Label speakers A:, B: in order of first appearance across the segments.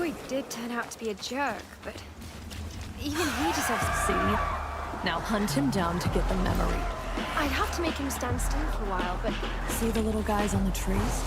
A: boy did turn out to be a jerk, but even he deserves to
B: See? Now hunt him down to get the memory.
A: I'd have to make him stand still for a while, but
B: See the little guys on the trees?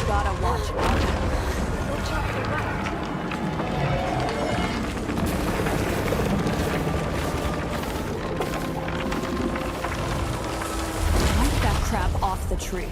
B: Gotta watch out.
A: watch out for that.
B: Wipe that crap off the tree.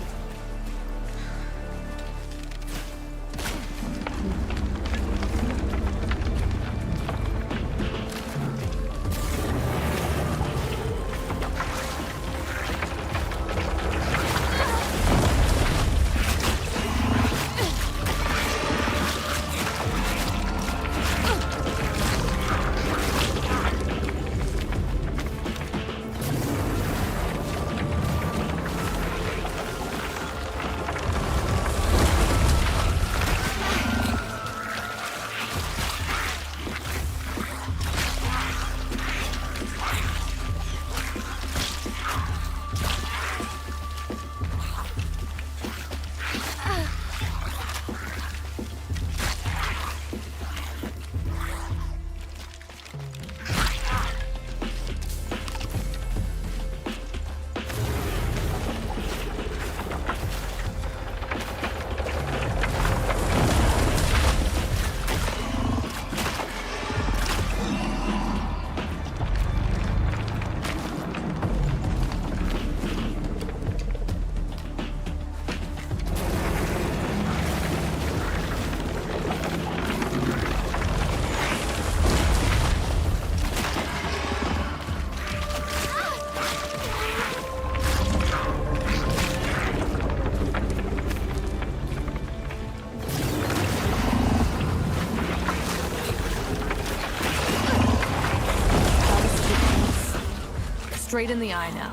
B: Straight in the eye now.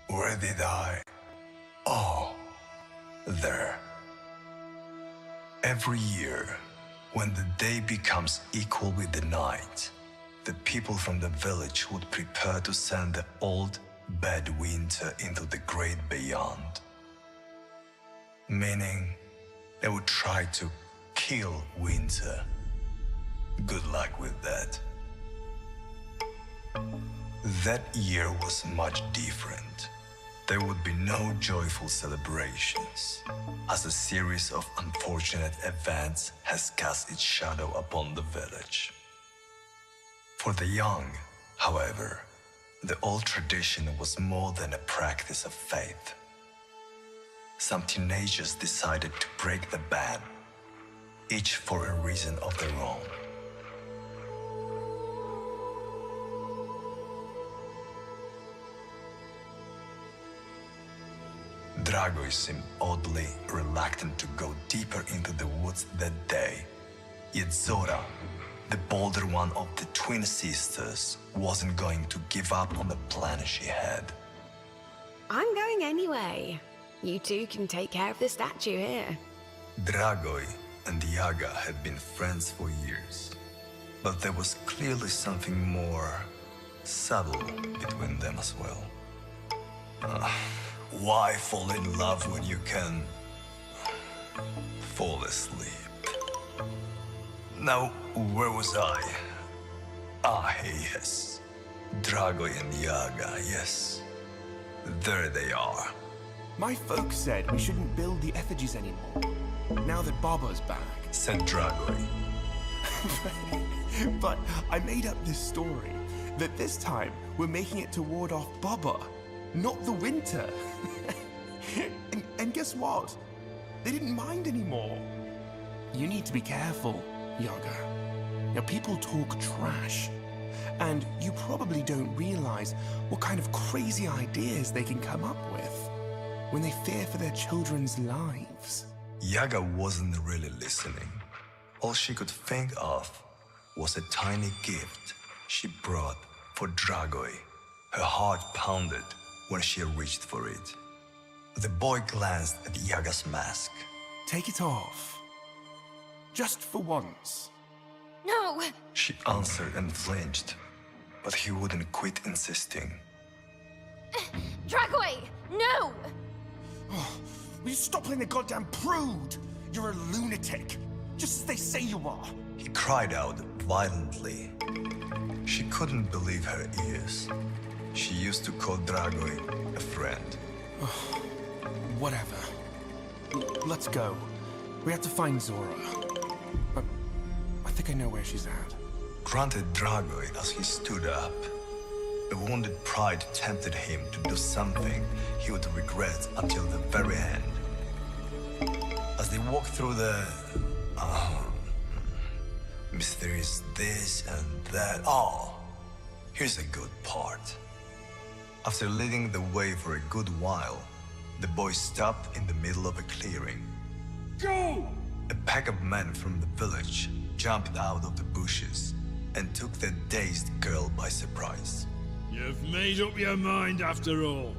C: Where did I? Oh, there. Every year, when the day becomes equal with the night, the people from the village would prepare to send the old, bad winter into the great beyond. Meaning, they would try to kill winter. Good luck with that. That year was much different. There would be no joyful celebrations, as a series of unfortunate events has cast its shadow upon the village. For the young, however, the old tradition was more than a practice of faith. Some teenagers decided to break the ban, each for a reason of their own. Dragoj seemed oddly reluctant to go deeper into the woods that day, yet Zora, the bolder one of the twin sisters, wasn't going to give up on the plan she had.
D: I'm going anyway. You two can take care of the statue here.
C: Dragoj and Yaga had been friends for years, but there was clearly something more subtle between them as well. Why fall in love when you can fall asleep? Now, where was I? Yes. Dragoj and Yaga, yes. There they are.
E: My folks said we shouldn't build the effigies anymore, now that Baba's back.
C: Said Dragoj.
E: But I made up this story, that this time we're making it to ward off Baba, not the winter. and guess what? They didn't mind anymore. You need to be careful, Yaga. Now, people talk trash, and you probably don't realize what kind of crazy ideas they can come up with when they fear for their children's lives.
C: Yaga wasn't really listening. All she could think of was a tiny gift she brought for Dragoj. Her heart pounded when she reached for it. The boy glanced at Yaga's mask.
E: Take it off. Just for once.
A: No!
C: She answered and flinched, but he wouldn't quit insisting.
A: Dragoj! No!
E: Will you stop playing the goddamn prude? You're a lunatic, just as they say you are.
C: He cried out violently. She couldn't believe her ears. She used to call Dragoj a friend.
E: Whatever. Let's go. We have to find Zora. I think I know where she's at.
C: Grunted Dragoj as he stood up. A wounded pride tempted him to do something he would regret until the very end. As they walked through the mysterious this and that. Here's a good part. After leading the way for a good while, the boy stopped in the middle of a clearing.
F: Go!
C: A pack of men from the village jumped out of the bushes and took the dazed girl by surprise.
F: You've made up your mind after all.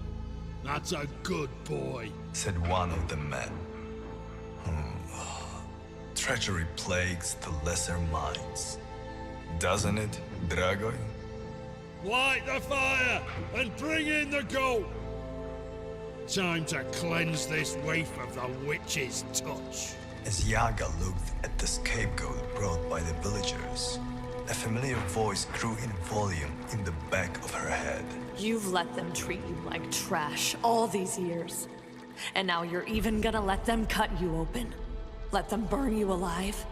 F: That's a good boy,
C: said one of the men. Treachery plagues the lesser minds. Doesn't it, Dragoj?
F: Light the fire and bring in the goat. Time to cleanse this waif of the witch's touch.
C: As Yaga looked at the scapegoat brought by the villagers, a familiar voice grew in volume in the back of her head.
B: You've let them treat you like trash all these years. And now you're even gonna let them cut you open? Let them burn you alive?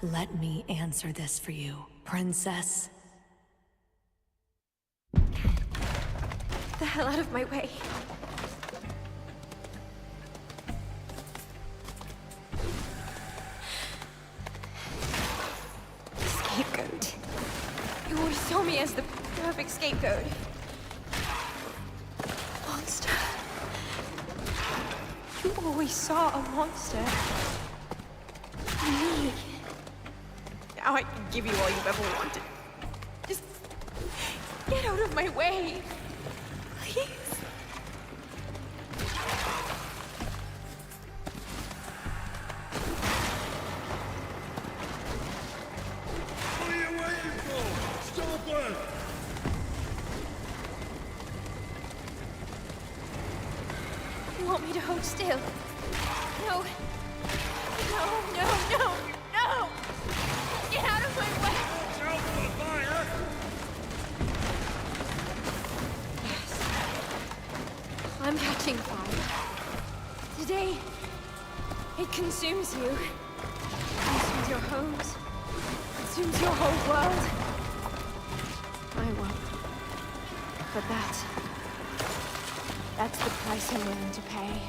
B: Let me answer this for you, princess.
A: The hell out of my way. Scapegoat. You always saw me as the perfect scapegoat. Monster. You always saw a monster. Me. Now I can give you all you've ever wanted. Just get out of my way. Please.
F: What are you waiting for? Stop her!
A: You want me to hold still? No. No, no, no, no! Get out of my way!
F: Watch out for fire!
A: scorching fire. Today, it consumes you. Consumes your homes. Consumes your whole world. I won't. But that's the price I'm willing to pay.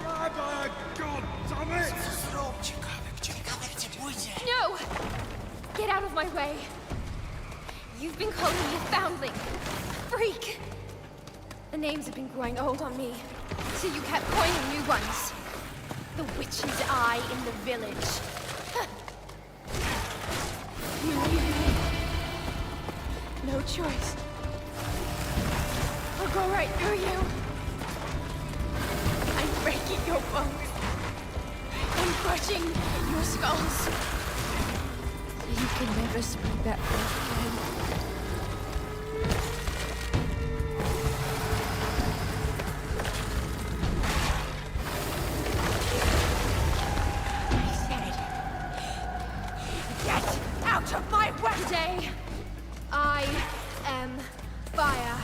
F: Rabbi, God damn it!
A: No! Get out of my way. You've been calling me a foundling. Freak! The names have been growing old on me, so you kept coining new ones. The witch's eye in the village. You leave me. No choice. I'll go right through you. I'm breaking your bones. I'm crushing your skulls. So you can never speak that word again. Today, I am fire.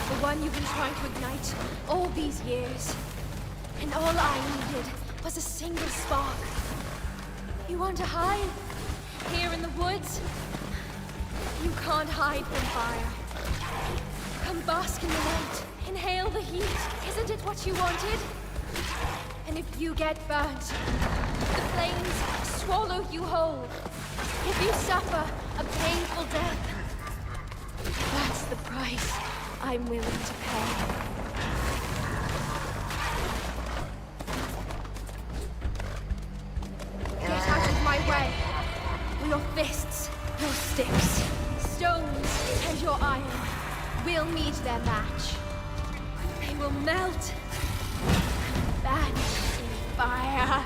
A: The one you've been trying to ignite all these years. And all I needed was a single spark. You want to hide? Here in the woods? You can't hide from fire. Come bask in the light. Inhale the heat. Isn't it what you wanted? And if you get burnt, the flames swallow you whole. If you suffer a painful death, that's the price I'm willing to pay. Get out of my way. Your fists, your sticks, stones, and your iron will meet their match. They will melt and vanish in fire.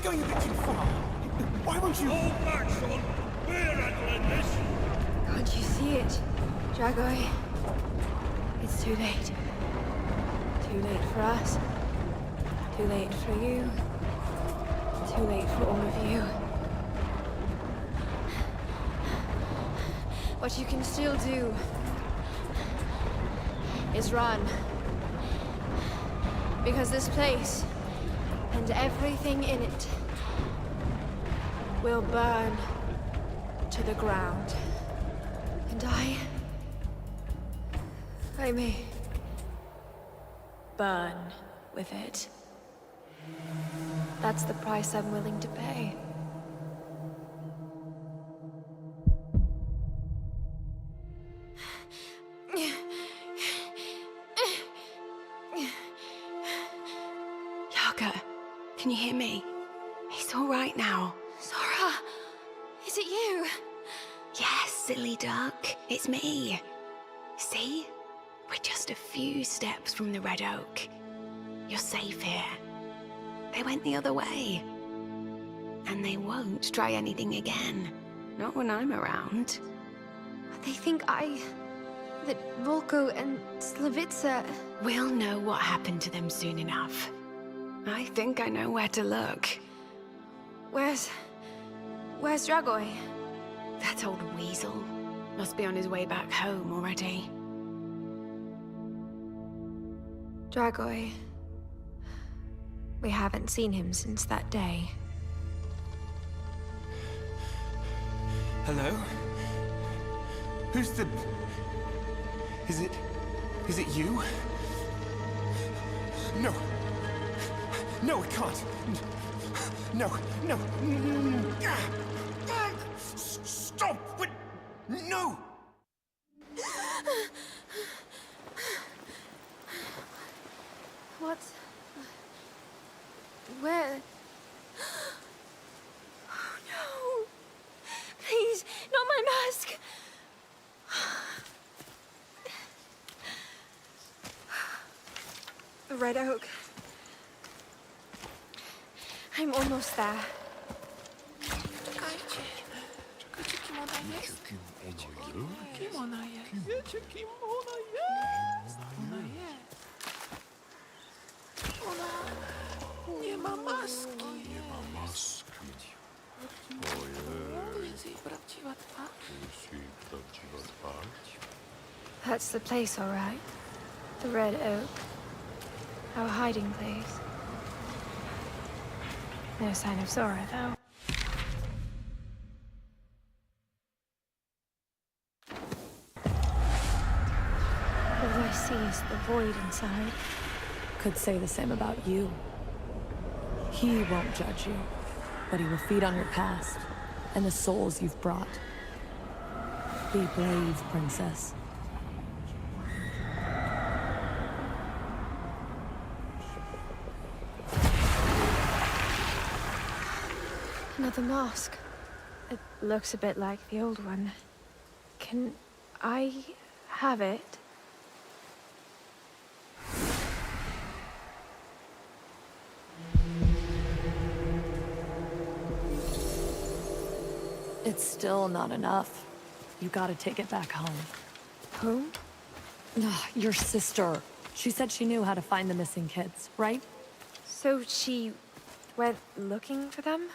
E: Going a bit too far. Why won't you...
F: Hold back, son! We're handling this!
A: Can't you see it, Dragoi? It's too late. Too late for us. Too late for you. Too late for all of you. What you can still do is run. Because this place and everything in it will burn to the ground. And I may burn with it. That's the price I'm willing to pay.
D: Yaga, can you hear me? He's all right now.
A: Zora, is it you?
D: Yes, silly duck. It's me. See? We're just a few steps from the Red Oak. You're safe here. They went the other way. And they won't try anything again. Not when I'm around.
A: They think that Volko and Slavica...
D: We'll know what happened to them soon enough. I think I know where to look.
A: Where's Dragoi?
D: That old weasel must be on his way back home already.
A: Dragoi. We haven't seen him since that day.
E: Hello? Who's the... Is it you? No. No, it can't. No. Stop! But no!
A: What? Where? Oh no! Please, not my mask! Red Oak. I'm almost there.
G: Czekajcie. Czekajcie, kim ona jest? Wiecie, kim ona jest? Wiecie, kim ona jest? Ona jest. Ona nie ma maski. Nie ma maski. To jest jej prawdziwa twarz.
A: That's the place, all right. The Red Oak. Our hiding place. No sign of Zora, though. All I see is the void inside.
B: Could say the same about you. He won't judge you, but he will feed on your past and the souls you've brought. Be brave, princess.
A: Another mask. It looks a bit like the old one. Can I have it?
B: It's still not enough. You gotta take it back home.
A: Home?
B: Your sister. She said she knew how to find the missing kids, right?
A: So she went looking for them?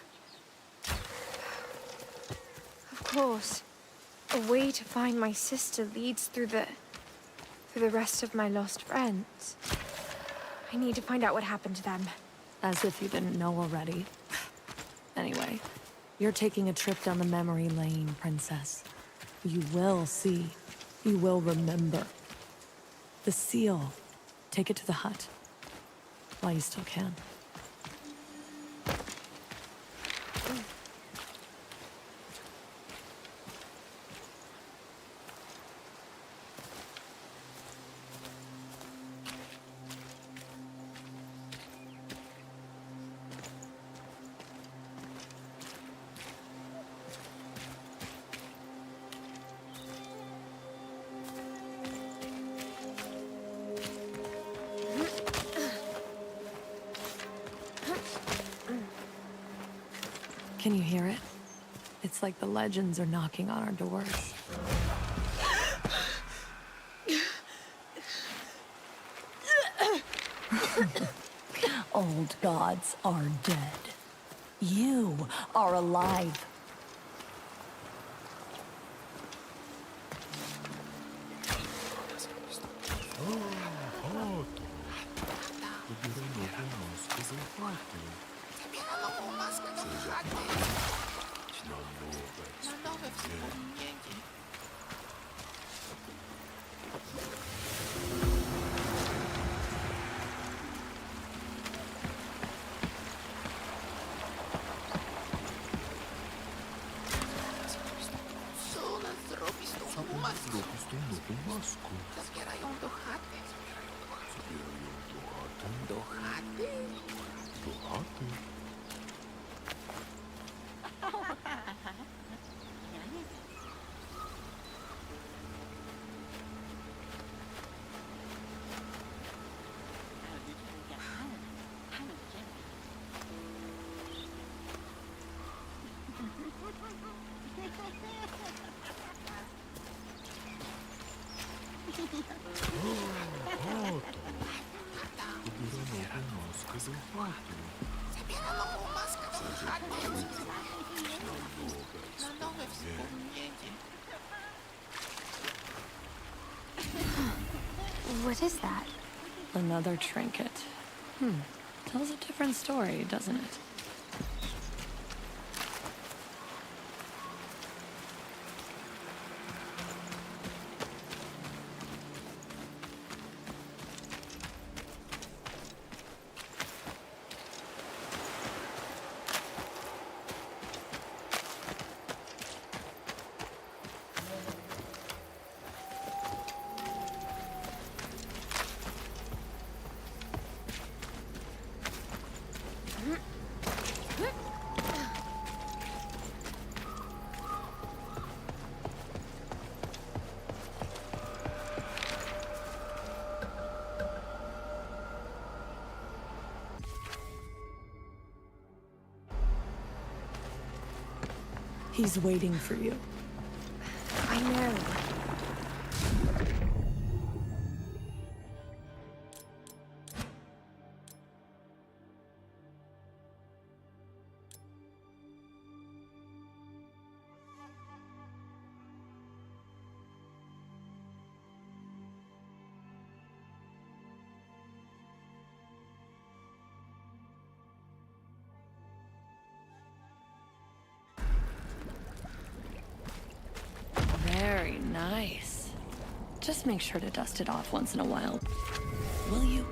A: Of course. A way to find my sister leads through the rest of my lost friends. I need to find out what happened to them.
B: As if you didn't know already. Anyway, you're taking a trip down the memory lane, princess. You will see. You will remember. The seal. Take it to the hut. While you still can. Can you hear it? It's like the legends are knocking on our doors. Old gods are dead. You are alive.
G: Zabierano mu maskę do chaty. Na nowe wspomnienie. Co ona zrobi z tą maską? Zabierają do chaty. Do chaty? Zabierano mu maskę do chaty. Na nowe wspomnienie.
A: What is that?
B: Another trinket. Tells a different story, doesn't it? He's waiting for you.
A: I know.
B: Very nice. Just make sure to dust it off once in a while. Will you?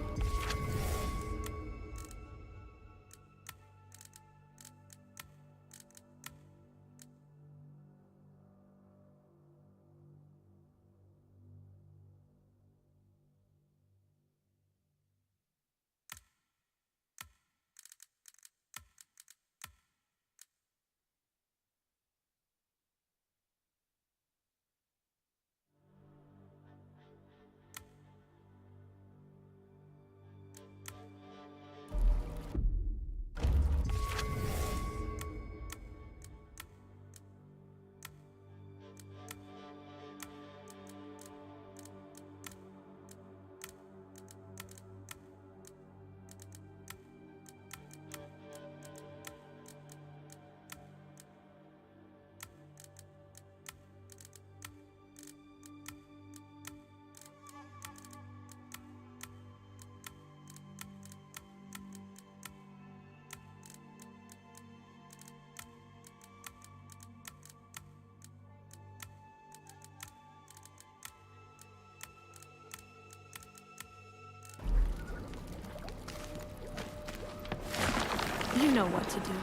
B: You know what to do.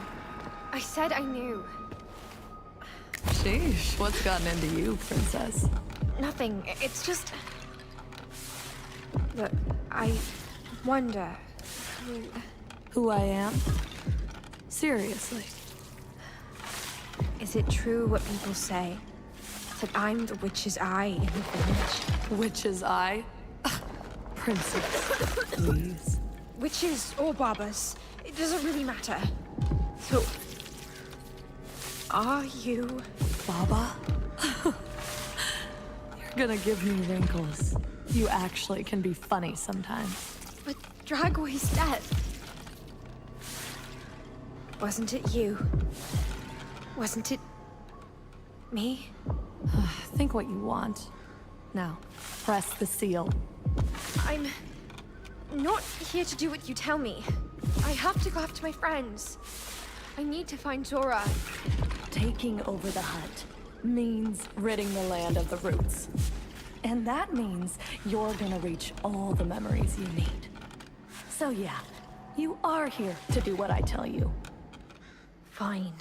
A: I said I knew.
B: Sheesh, what's gotten into you, princess?
A: Nothing. It's just... Look, I wonder
B: Who I am? Seriously.
A: Is it true what people say? That I'm the witch's eye in the village?
B: Witch's eye? Princess, please.
A: Witches or barbers, it doesn't really matter. So, are you...
B: Baba? You're gonna give me wrinkles. You actually can be funny sometimes.
A: But Dragway's dead. Wasn't it you? Wasn't it... me?
B: Think what you want. Now, press the seal.
A: I'm... not here to do what you tell me. I have to go after my friends. I need to find Zora.
B: Taking over the hut means ridding the land of the roots. And that means you're gonna reach all the memories you need. So yeah, you are here to do what I tell you.
A: Fine.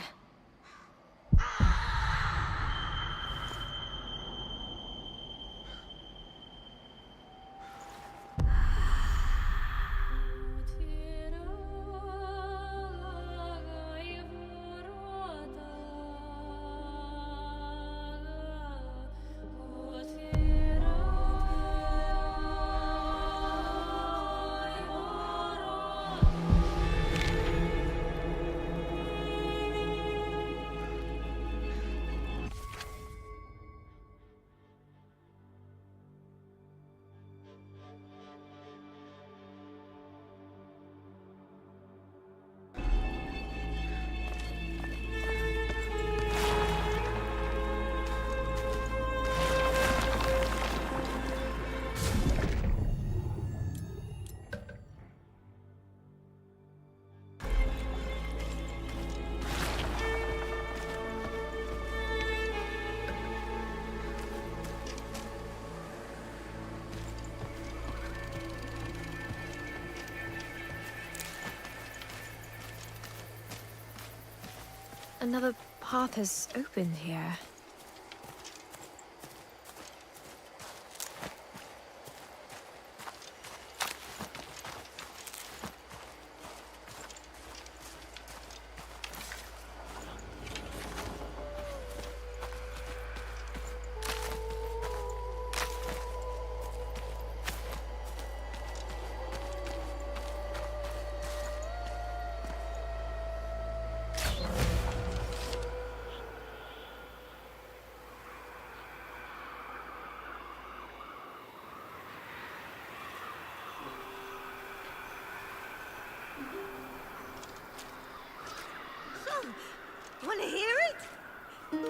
A: Another path has opened here.
H: Want to hear it?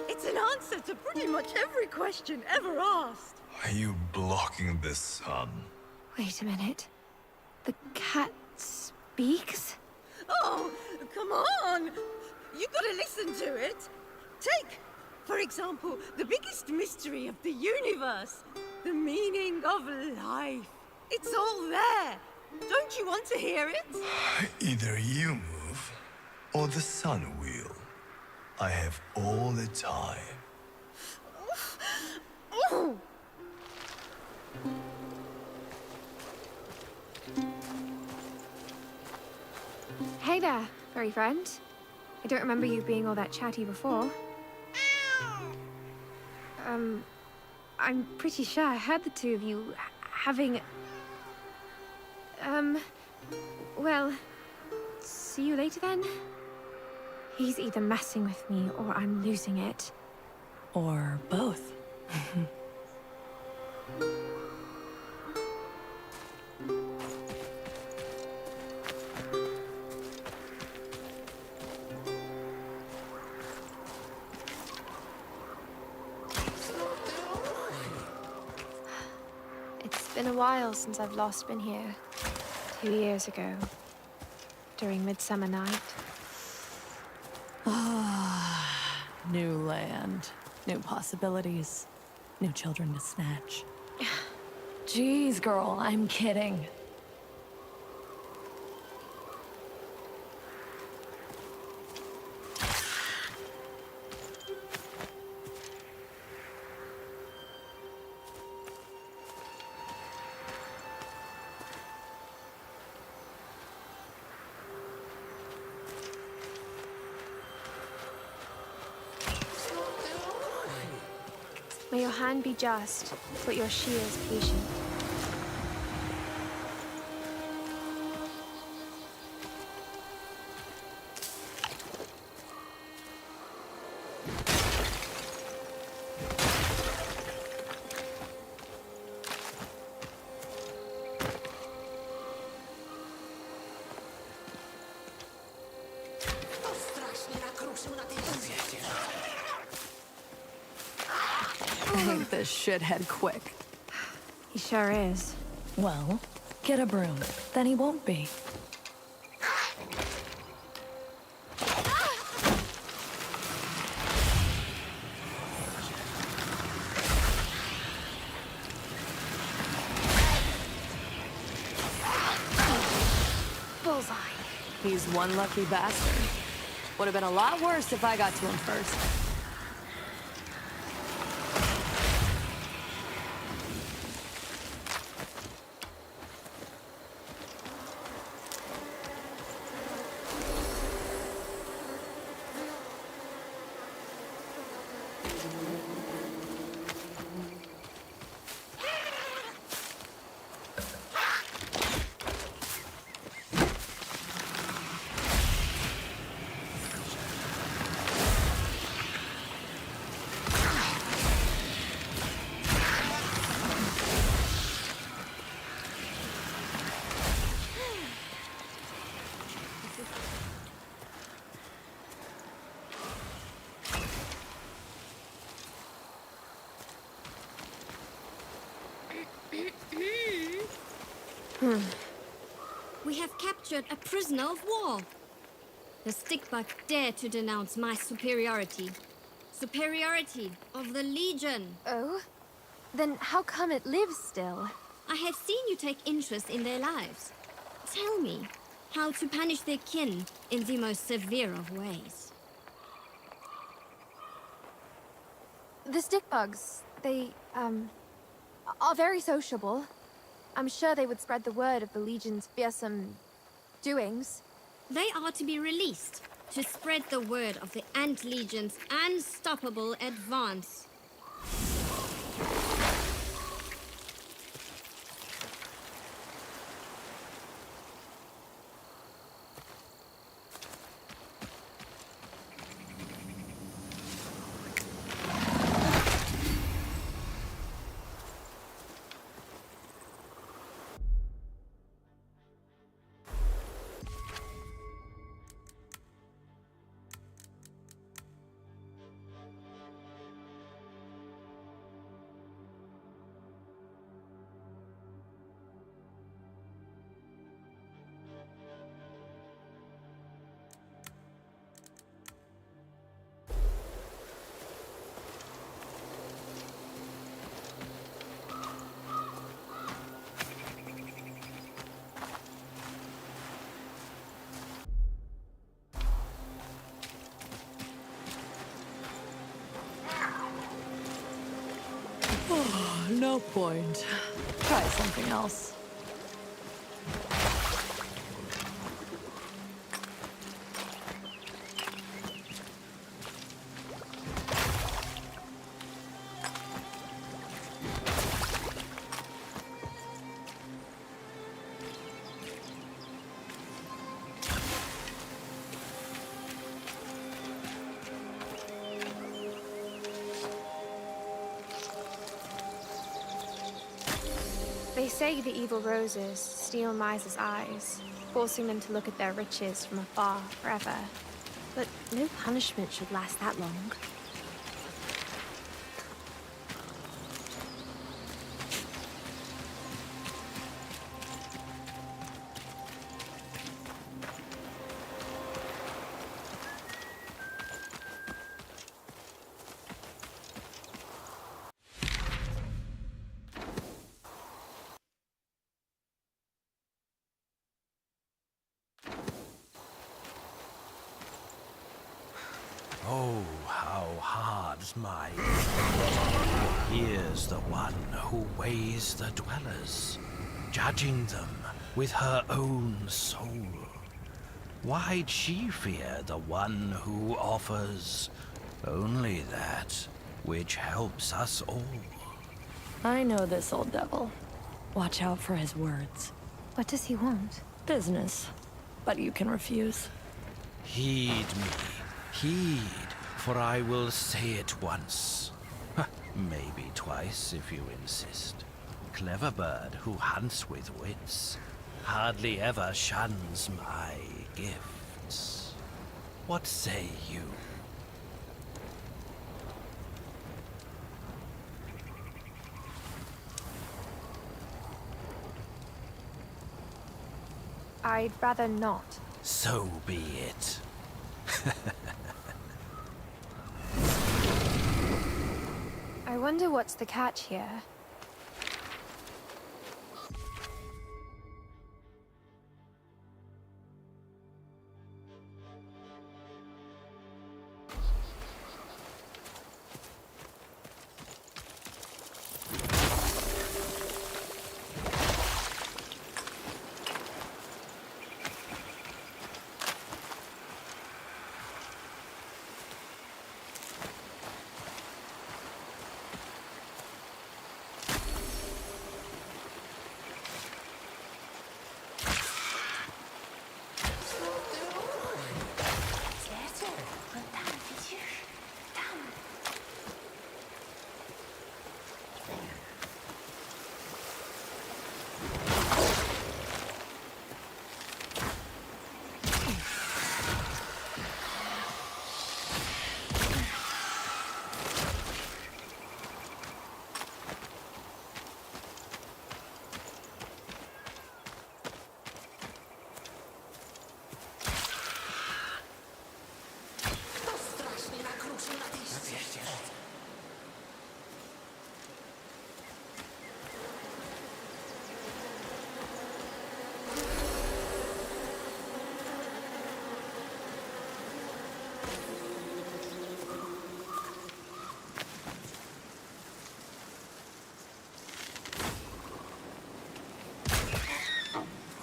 H: It's an answer to pretty much every question ever asked.
C: Are you blocking the sun?
A: Wait a minute. The cat speaks?
H: Oh, come on! You gotta listen to it. Take, for example, the biggest mystery of the universe. The meaning of life. It's all there. Don't you want to hear it?
C: Either you move, or the sun will. I have all the time.
H: Oh.
A: Hey there, furry friend. I don't remember you being all that chatty before. I'm pretty sure I heard the two of you having... well... See you later then? He's either messing with me or I'm losing it.
B: Or both.
A: It's been a while since I've last been here. 2 years ago. During Midsummer Night.
B: New land, new possibilities, new children to snatch. Jeez, girl, I'm kidding.
A: May your hand be just, but your shears patient.
B: Ain't this shithead quick?
A: He sure is.
B: Well, get a broom. Then he won't be.
A: Bullseye.
B: He's one lucky bastard. Would have been a lot worse if I got to him first.
I: We have captured a prisoner of war. The stickbug dared to denounce my superiority. Superiority of the Legion.
A: Oh? Then how come it lives still?
I: I have seen you take interest in their lives. Tell me how to punish their kin in the most severe of ways.
A: The stickbugs, they, are very sociable. I'm sure they would spread the word of the Legion's fearsome doings.
I: They are to be released to spread the word of the Ant Legion's unstoppable advance.
B: No point. Try something else.
A: They say the evil roses steal miser's eyes, forcing them to look at their riches from afar forever. But no punishment should last that long.
J: Oh, how hard's my... Here's the one who weighs the dwellers, judging them with her own soul. Why'd she fear the one who offers only that which helps us all?
B: I know this old devil. Watch out for his words.
A: What does he want?
B: Business. But you can refuse.
J: Heed me. Heed, for I will say it once. Maybe twice, if you insist. Clever bird who hunts with wits hardly ever shuns my gifts. What say you?
A: I'd rather not.
J: So be it.
A: I wonder what's the catch here.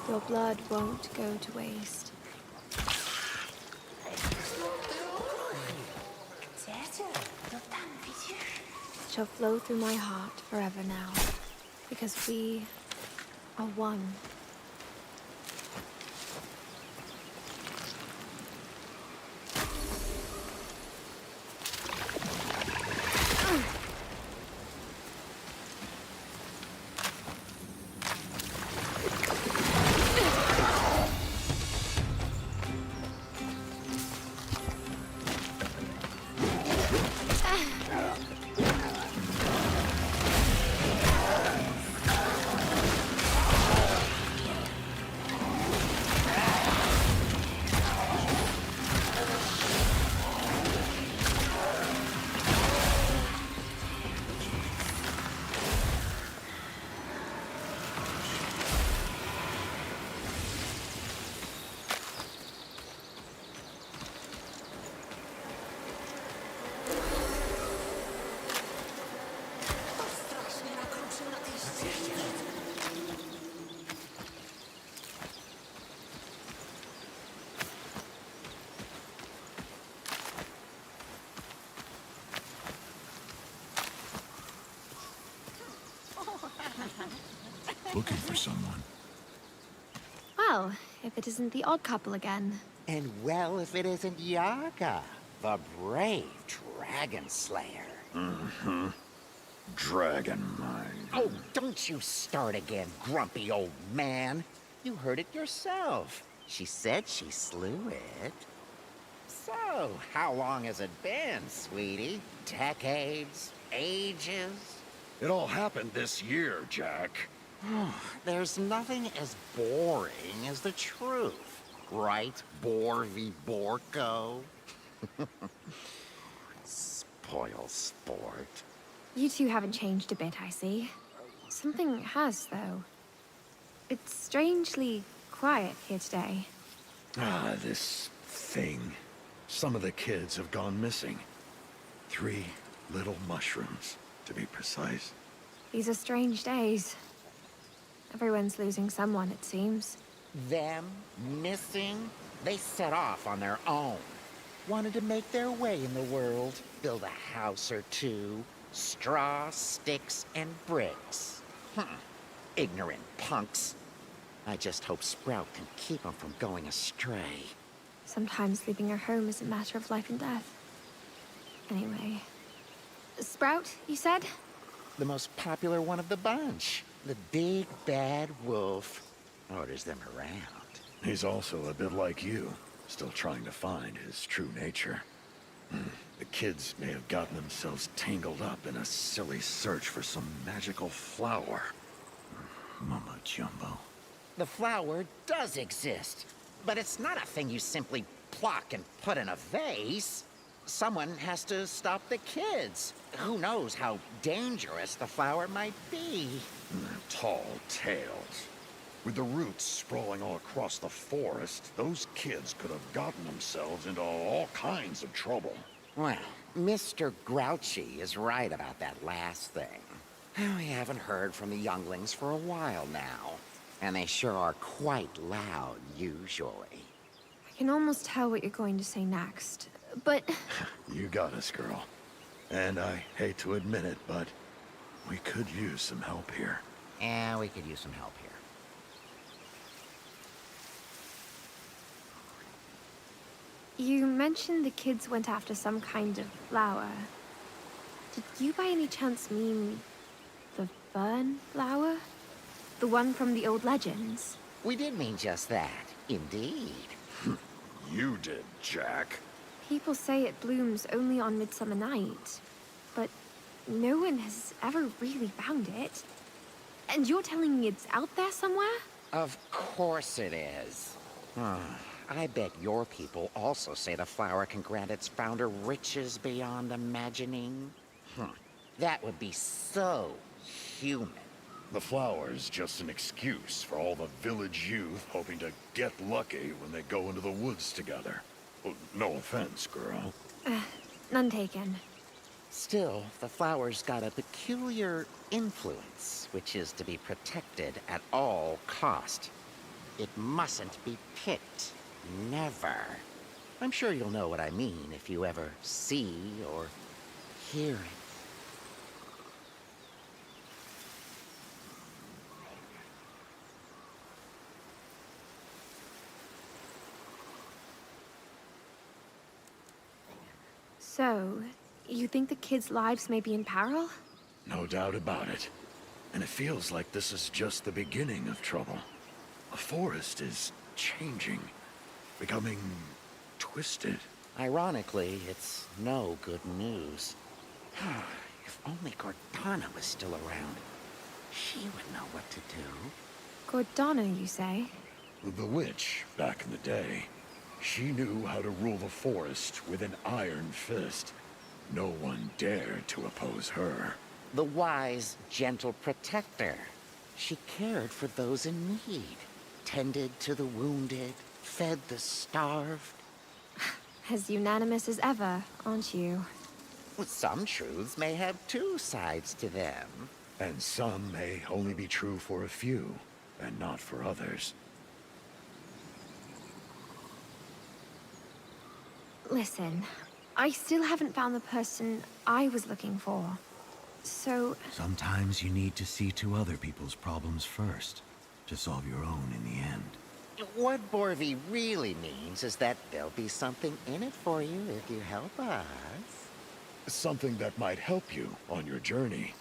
A: Your blood won't go to waste. It shall flow through my heart forever now, because we are one.
K: looking for someone.
A: Well, if it isn't the odd couple again.
L: And well, if it isn't Yaga, the brave dragon slayer.
K: Mm-hmm. Dragon mind.
L: Oh, don't you start again, grumpy old man. You heard it yourself. She said she slew it. So, how long has it been, sweetie? Decades? Ages?
K: It all happened this year, Jack.
L: There's nothing as boring as the truth. Right, Boar v. Borko? Spoil sport.
A: You two haven't changed a bit, I see. Something has, though. It's strangely quiet here today.
K: Ah, this thing. Some of the kids have gone missing. 3 little mushrooms, to be precise.
A: These are strange days. Everyone's losing someone, it seems.
L: Them missing? They set off on their own. Wanted to make their way in the world, build a house or two, straw, sticks, and bricks. Ignorant punks. I just hope Sprout can keep them from going astray.
A: Sometimes leaving your home is a matter of life and death. Anyway. Sprout, you said?
L: The most popular one of the bunch. The big bad wolf orders them around.
K: He's also a bit like you, still trying to find his true nature. The kids may have gotten themselves tangled up in a silly search for some magical flower. Mama Jumbo.
L: The flower does exist, but it's not a thing you simply pluck and put in a vase. Someone has to stop the kids. Who knows how dangerous the flower might be?
K: Tall tales. With the roots sprawling all across the forest, those kids could have gotten themselves into all kinds of trouble.
L: Well, Mr. Grouchy is right about that last thing. We haven't heard from the younglings for a while now, and they sure are quite loud usually.
A: I can almost tell what you're going to say next, but...
K: You got us, girl. And I hate to admit it, but we could use some help here.
L: Yeah, we could use some help here.
A: You mentioned the kids went after some kind of flower. Did you by any chance mean the fern flower? The one from the old legends?
L: We did mean just that, indeed.
K: You did, Jack.
A: People say it blooms only on Midsummer Night, but no one has ever really found it. And you're telling me it's out there somewhere?
L: Of course it is. I bet your people also say the flower can grant its founder riches beyond imagining. That would be so human.
K: The flower's just an excuse for all the village youth hoping to get lucky when they go into the woods together. Well, no offense, girl.
A: None taken.
L: Still, the flower's got a peculiar influence, which is to be protected at all cost. It mustn't be picked. Never. I'm sure you'll know what I mean if you ever see or hear it.
A: So, you think the kids' lives may be in peril?
K: No doubt about it. And it feels like this is just the beginning of trouble. The forest is changing, becoming twisted.
L: Ironically, it's no good news. If only Gordana was still around, she would know what to do.
A: Gordana, you say?
K: The witch, back in the day, she knew how to rule the forest with an iron fist. No one dared to oppose her.
L: The wise, gentle protector. She cared for those in need, tended to the wounded, fed the starved.
A: As unanimous as ever, aren't you?
L: Some truths may have two sides to them.
K: And some may only be true for a few, and not for others.
A: Listen, I still haven't found the person I was looking for. So...
M: Sometimes you need to see to other people's problems first, to solve your own in the end.
L: What Borvi really means is that there'll be something in it for you if you help us.
K: Something that might help you on your journey.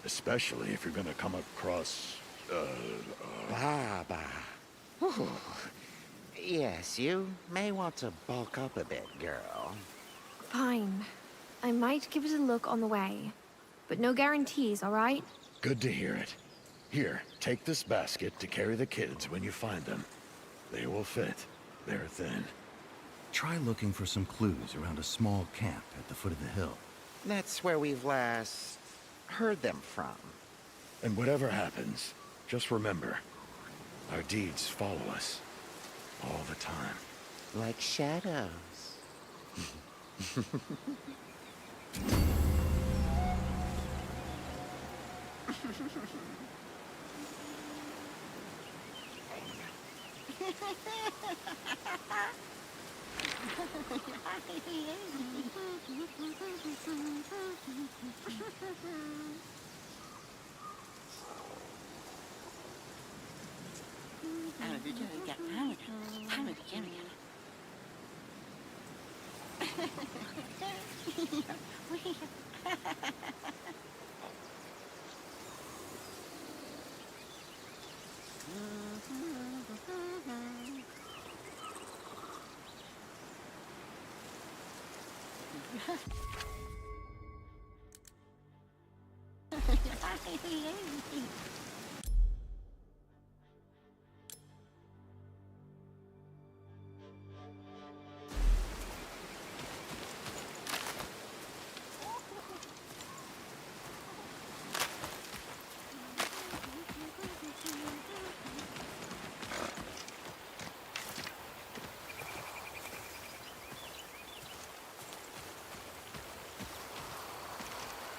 K: Especially if you're gonna come across,
L: Baba. Whew. Yes, you may want to bulk up a bit, girl.
A: Fine. I might give it a look on the way. But no guarantees, all right?
K: Good to hear it. Here, take this basket to carry the kids when you find them. They will fit. They're thin.
M: Try looking for some clues around a small camp at the foot of the hill.
L: That's where we've last heard them from.
K: And whatever happens, just remember, our deeds follow us all the time.
L: Like shadows.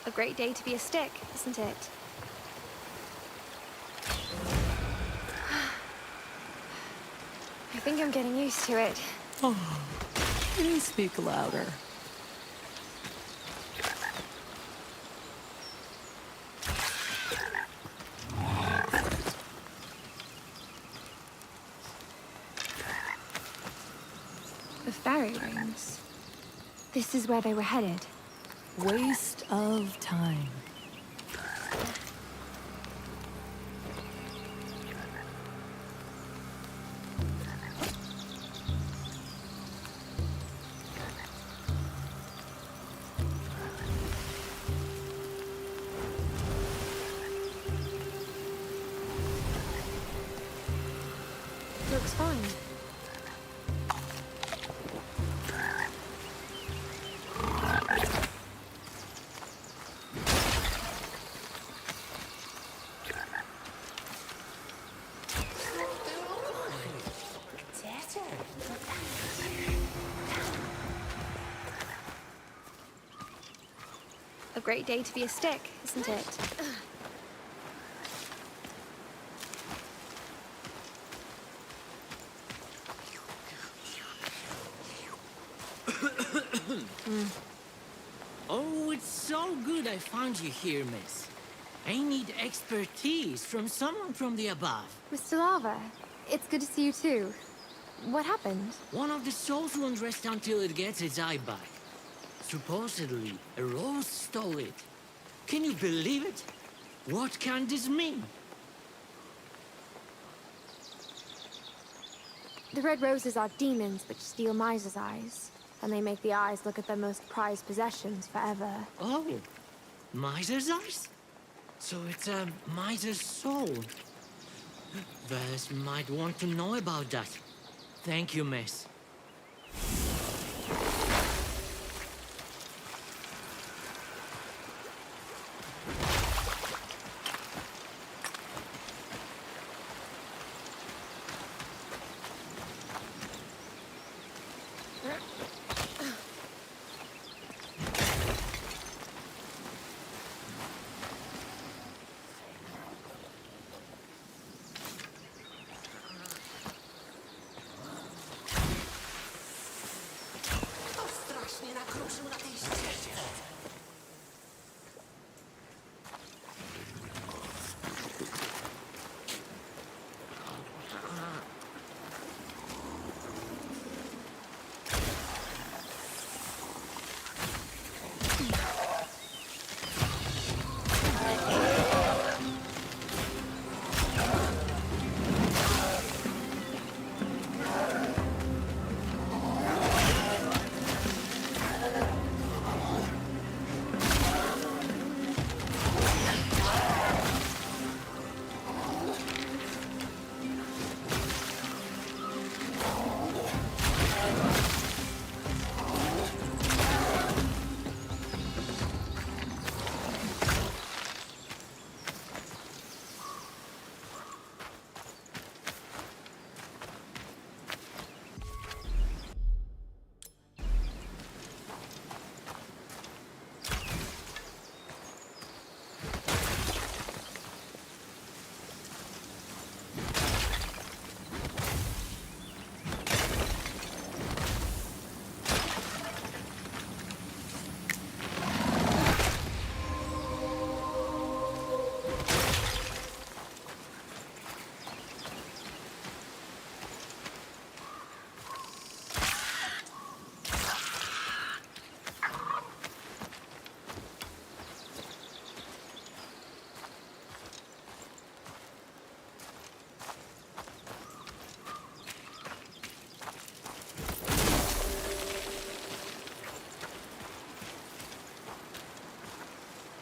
A: A great day to be a stick, isn't it? I think I'm getting used to it.
B: Oh, please speak louder.
A: The fairy rings. This is where they were headed.
B: Waste of time.
A: Looks fine. A great day to be a stick, isn't it?
N: Oh, it's so good I found you here, miss. I need expertise from someone from the above.
A: Mr. Lava, it's good to see you too. What happened?
N: One of the souls won't rest until it gets its eye back. Supposedly, a rose stole it. Can you believe it? What can this mean?
A: The red roses are demons which steal miser's eyes, and they make the eyes look at their most prized possessions forever.
N: Oh, miser's eyes? So it's a miser's soul. Vess might want to know about that. Thank you, miss.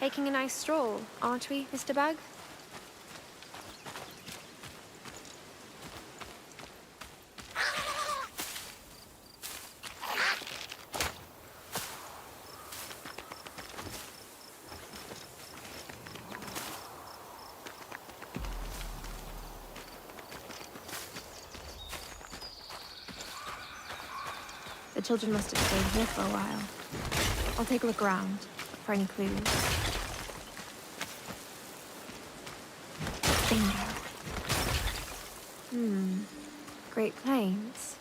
A: Taking a nice stroll, aren't we, Mr. Bug? The children must have stayed here for a while. I'll take a look around for any clues. Bingo. Great Plains.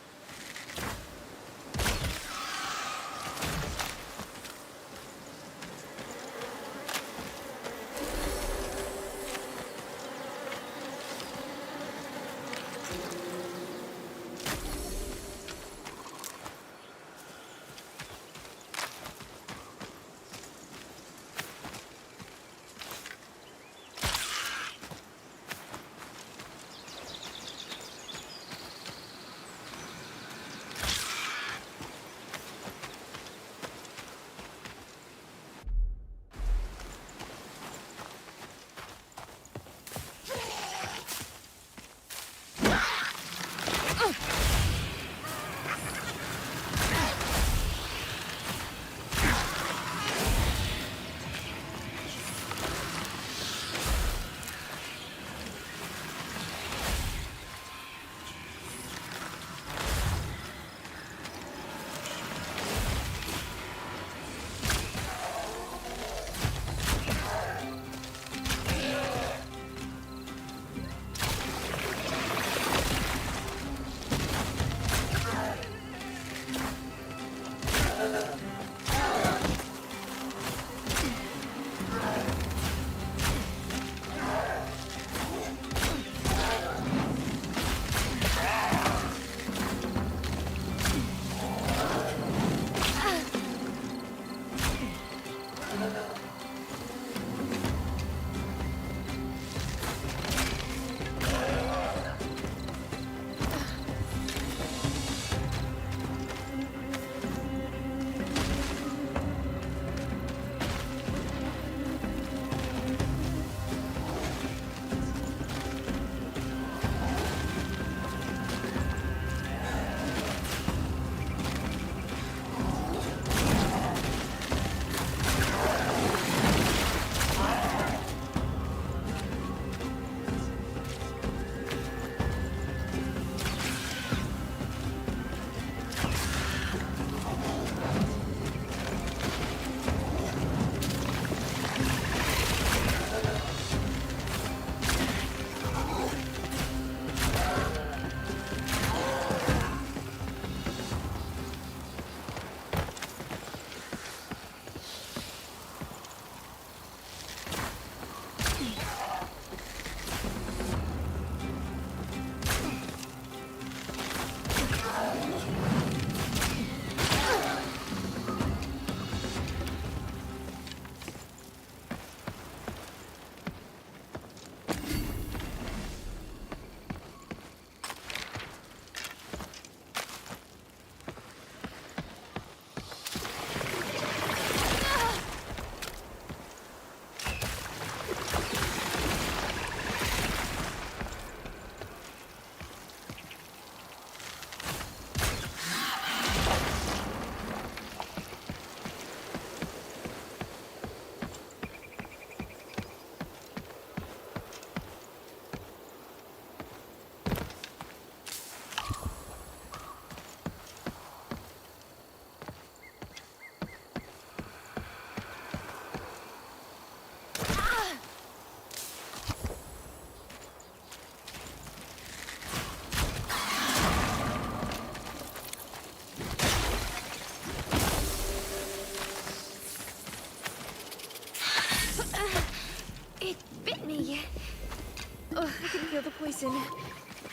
A: The poison.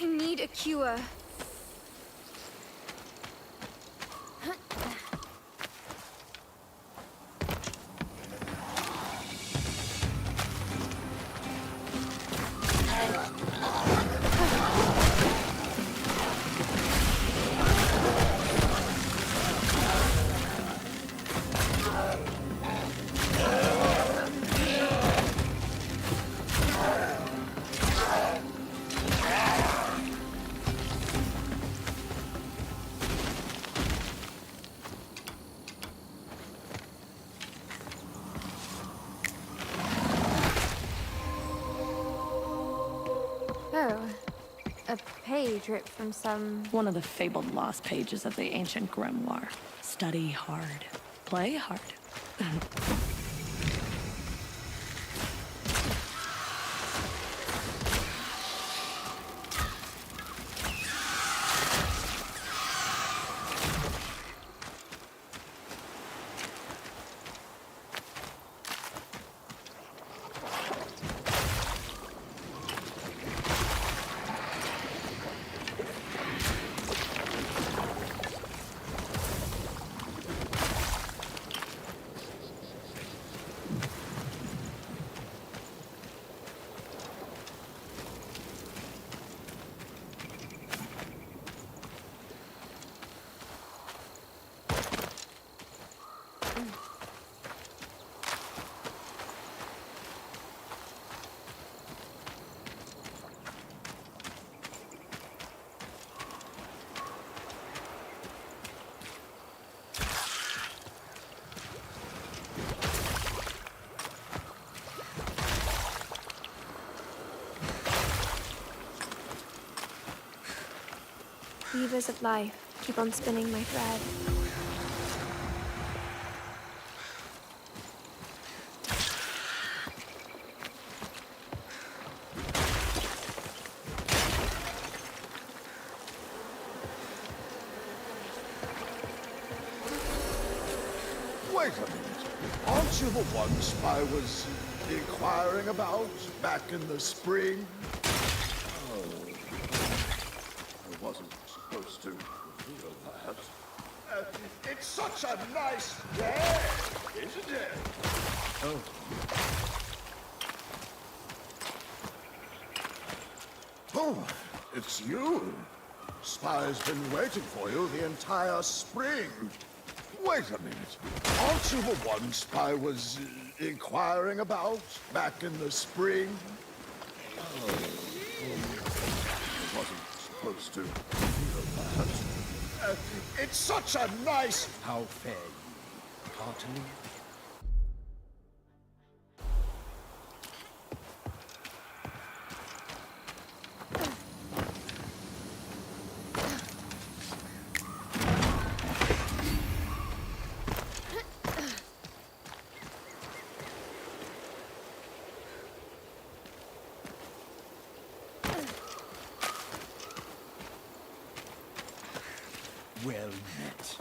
A: I need a cure.
O: page ripped from some...
B: One of the fabled lost pages of the ancient grimoire. Study hard. Play hard.
O: Weavers of life, keep on spinning my thread.
P: Wait a minute. Aren't you the one Spy was inquiring about back in the spring? Oh. I wasn't supposed to reveal that. It's such a nice day, isn't it? Oh. Oh, it's you. Spy's been waiting for you the entire spring. Wait a minute. Aren't you the one Spy was inquiring about back in the spring? Oh. I wasn't supposed to reveal that. It's such a nice... How fare you, heartily?
M: Well met.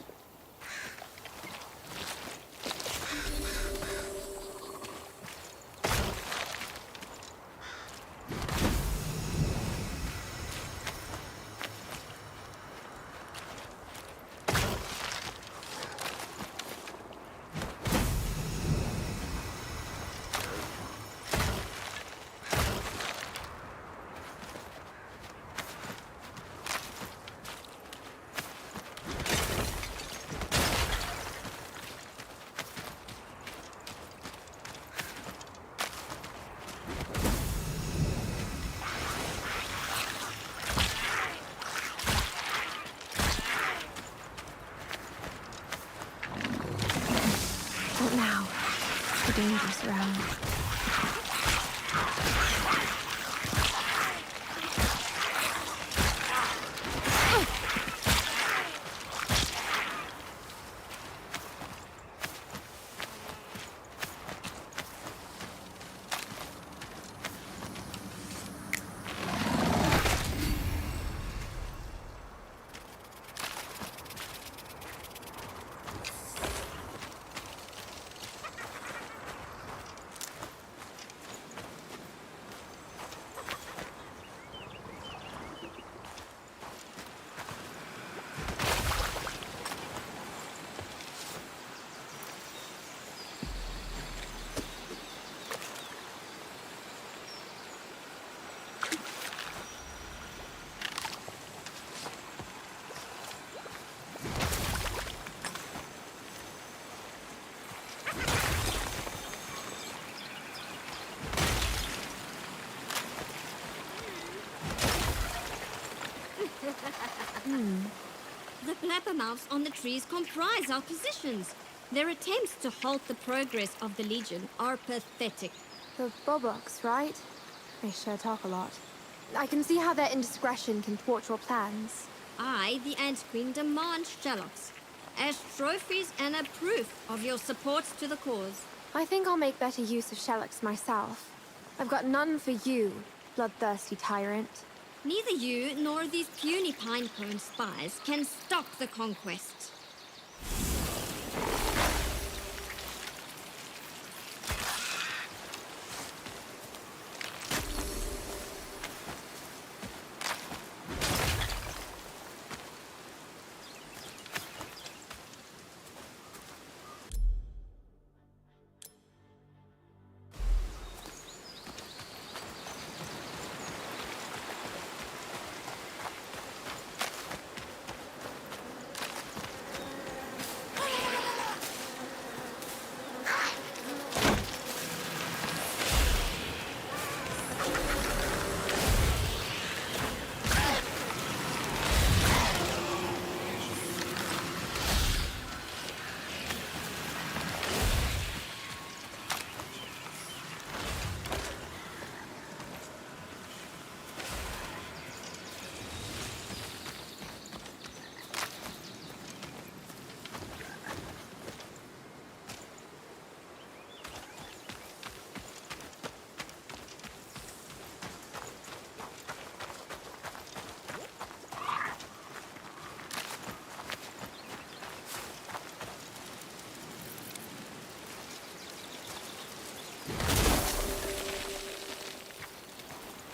O: Not now. The danger's around.
I: The blabbermouths on the trees comprise our positions. Their attempts to halt the progress of the Legion are pathetic.
O: The Boboks, right? They sure talk a lot. I can see how their indiscretion can thwart your plans.
I: I, the Ant Queen, demand Sherlocks as trophies and a proof of your support to the cause.
O: I think I'll make better use of Sherlocks myself. I've got none for you, bloodthirsty tyrant.
I: Neither you nor these puny Pinecone spies can stop the conquest.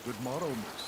P: Good morrow, miss.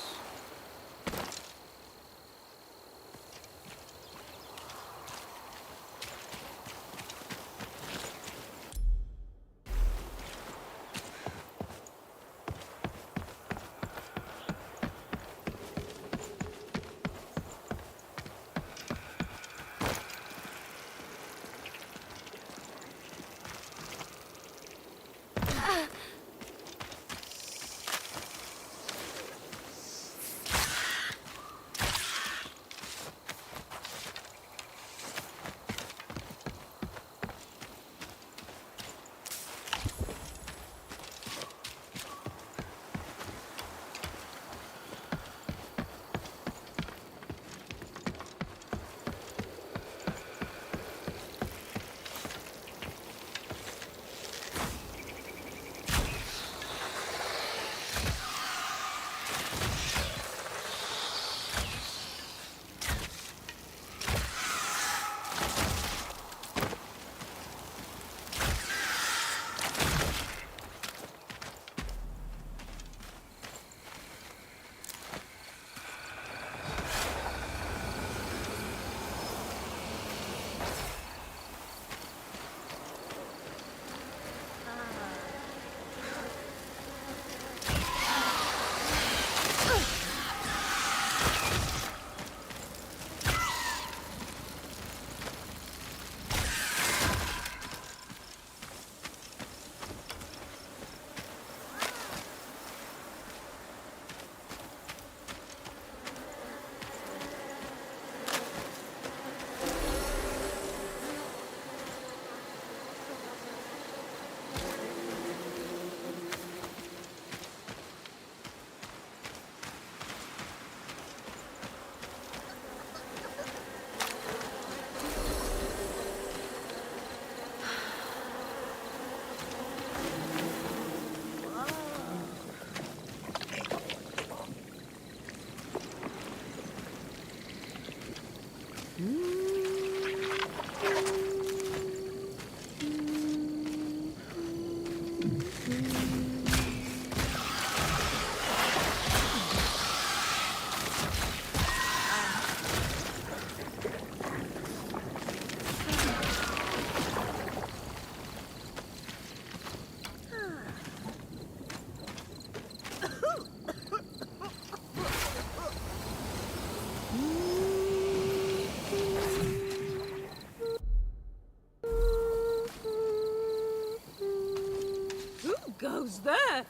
H: Goes there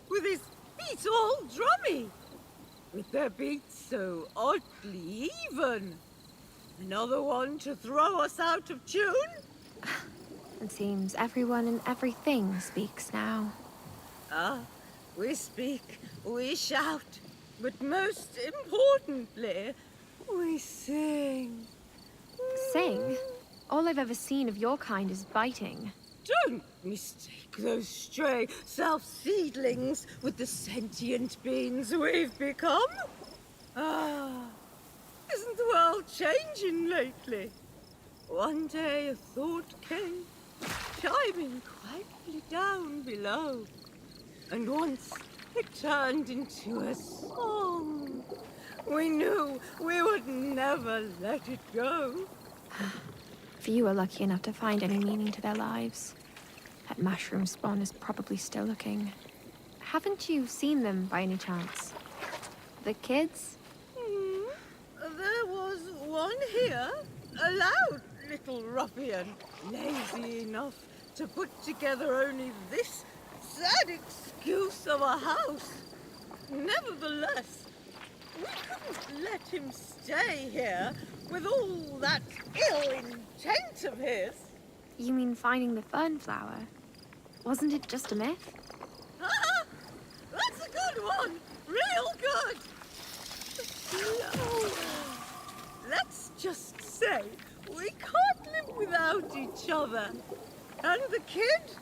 H: with his feet all drummy, with their beats so oddly even. Another one to throw us out of tune?
O: It seems everyone and everything speaks now.
H: Ah, we speak, we shout. But most importantly, we sing.
O: Sing? All I've ever seen of your kind is biting.
H: Don't mistake those stray self-seedlings with the sentient beings we've become. Ah, isn't the world changing lately? One day a thought came, chiming quietly down below. And once it turned into a song. We knew we would never let it go.
O: Few are lucky enough to find any meaning to their lives. That mushroom spawn is probably still looking. Haven't you seen them by any chance? The kids?
H: There was one here, a loud little ruffian, lazy enough to put together only this sad excuse of a house. Nevertheless, we couldn't let him stay here with all that ill intent of his.
O: You mean finding the fern flower? Wasn't it just a myth?
H: That's a good one! Real good! Flower. Let's just say we can't live without each other. And the kid?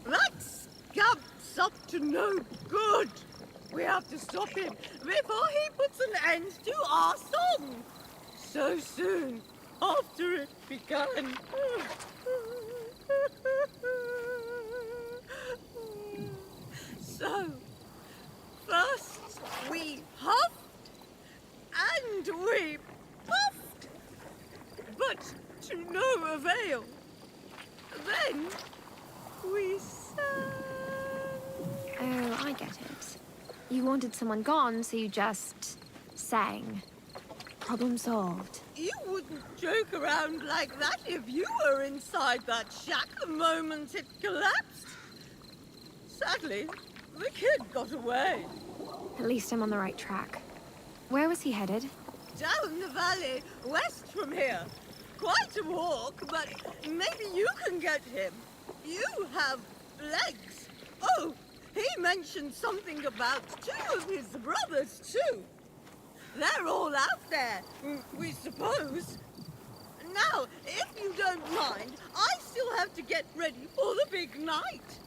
H: That scamp's up to no good. We have to stop him before he puts an end to our song. So soon after it began. So, first we huffed and we puffed, but to no avail. Then we sang.
O: Oh, I get it. You wanted someone gone, so you just sang. Problem solved.
H: You wouldn't joke around like that if you were inside that shack the moment it collapsed. Sadly, the kid got away.
O: At least I'm on the right track. Where was he headed?
H: Down the valley, west from here. Quite a walk, but maybe you can get him. You have legs. Oh, he mentioned something about 2 of his brothers, too. They're all out there, we suppose. Now, if you don't mind, I still have to get ready for the big night.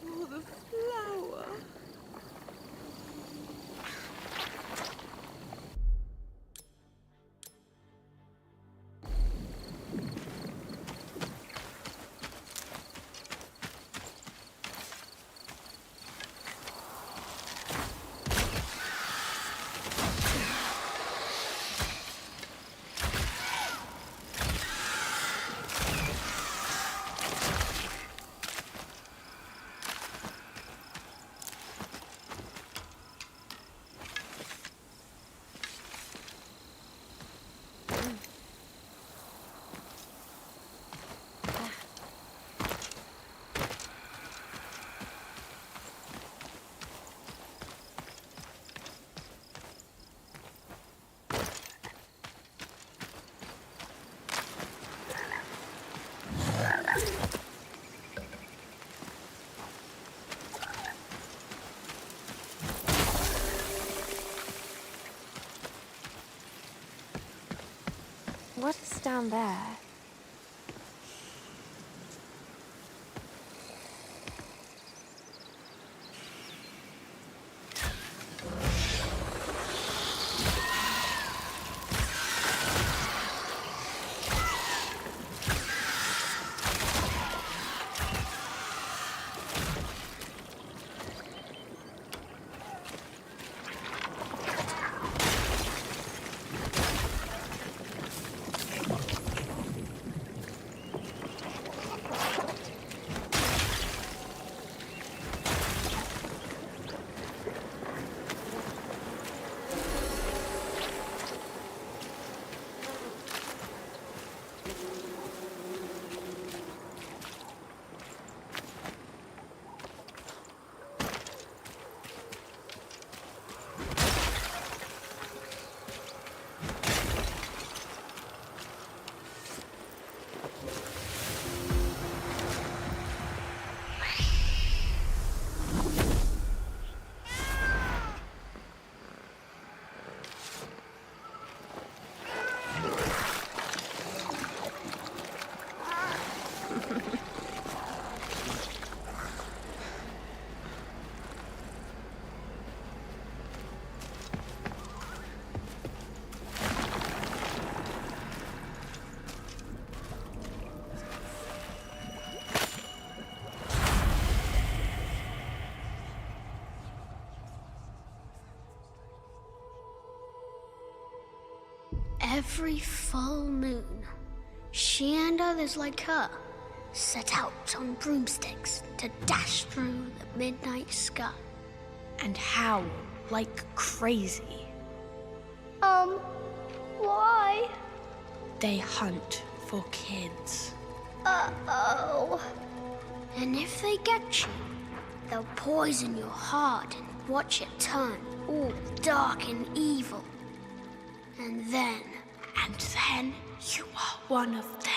H: For the flower.
O: What is down there?
Q: Every full moon, she and others like her set out on broomsticks to dash through the midnight sky.
R: And howl like crazy.
Q: Why?
R: They hunt for kids.
Q: Uh-oh. And if they get you, they'll poison your heart and watch it turn all dark and evil. And then
R: you are one of them.